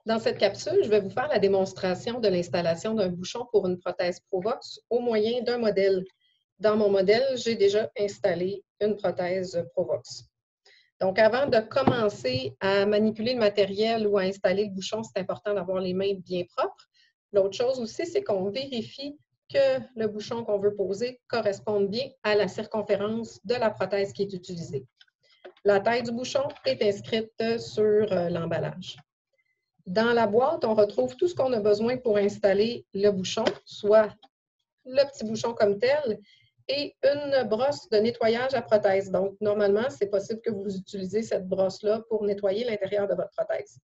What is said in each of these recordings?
Dans cette capsule, je vais vous faire la démonstration de l'installation d'un bouchon pour une prothèse Provox au moyen d'un modèle. Dans mon modèle, j'ai déjà installé une prothèse Provox. Donc, avant de commencer à manipuler le matériel ou à installer le bouchon, c'est important d'avoir les mains bien propres. L'autre chose aussi, c'est qu'on vérifie que le bouchon qu'on veut poser corresponde bien à la circonférence de la prothèse qui est utilisée. La taille du bouchon est inscrite sur l'emballage. Dans la boîte, on retrouve tout ce qu'on a besoin pour installer le bouchon, soit le petit bouchon comme tel et une brosse de nettoyage à prothèse. Donc, normalement, c'est possible que vous utilisez cette brosse-là pour nettoyer l'intérieur de votre prothèse.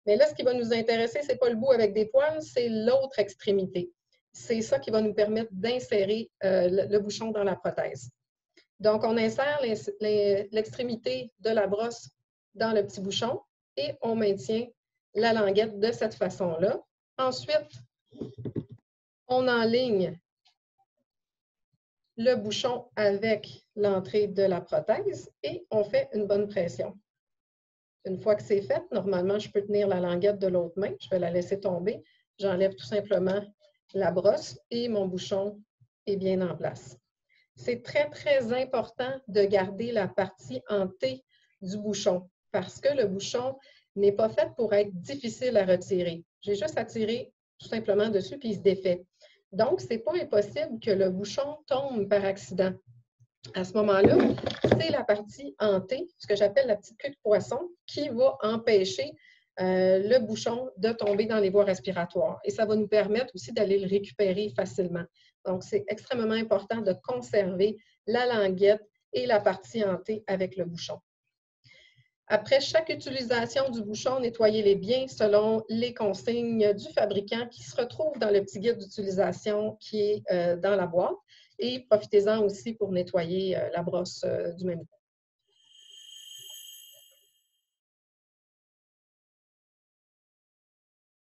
Mais là, ce qui va nous intéresser, ce n'est pas le bout avec des poils, c'est l'autre extrémité. C'est ça qui va nous permettre d'insérer le bouchon dans la prothèse. Donc, on insère l'extrémité de la brosse dans le petit bouchon et on maintient la languette de cette façon-là. Ensuite, on enligne le bouchon avec l'entrée de la prothèse et on fait une bonne pression. Une fois que c'est fait, normalement, je peux tenir la languette de l'autre main. Je vais la laisser tomber. J'enlève tout simplement la brosse et mon bouchon est bien en place. C'est très, très important de garder la partie en T du bouchon parce que le bouchon n'est pas fait pour être difficile à retirer. J'ai juste à tirer tout simplement dessus puis il se défait. Donc, ce n'est pas impossible que le bouchon tombe par accident. À ce moment-là, c'est la partie en T, ce que j'appelle la petite queue de poisson, qui va empêcher le bouchon de tomber dans les voies respiratoires. Et ça va nous permettre aussi d'aller le récupérer facilement. Donc, c'est extrêmement important de conserver la languette et la partie en T avec le bouchon. Après chaque utilisation du bouchon, nettoyez-les bien selon les consignes du fabricant qui se retrouvent dans le petit guide d'utilisation qui est dans la boîte. Et profitez-en aussi pour nettoyer la brosse du même coup.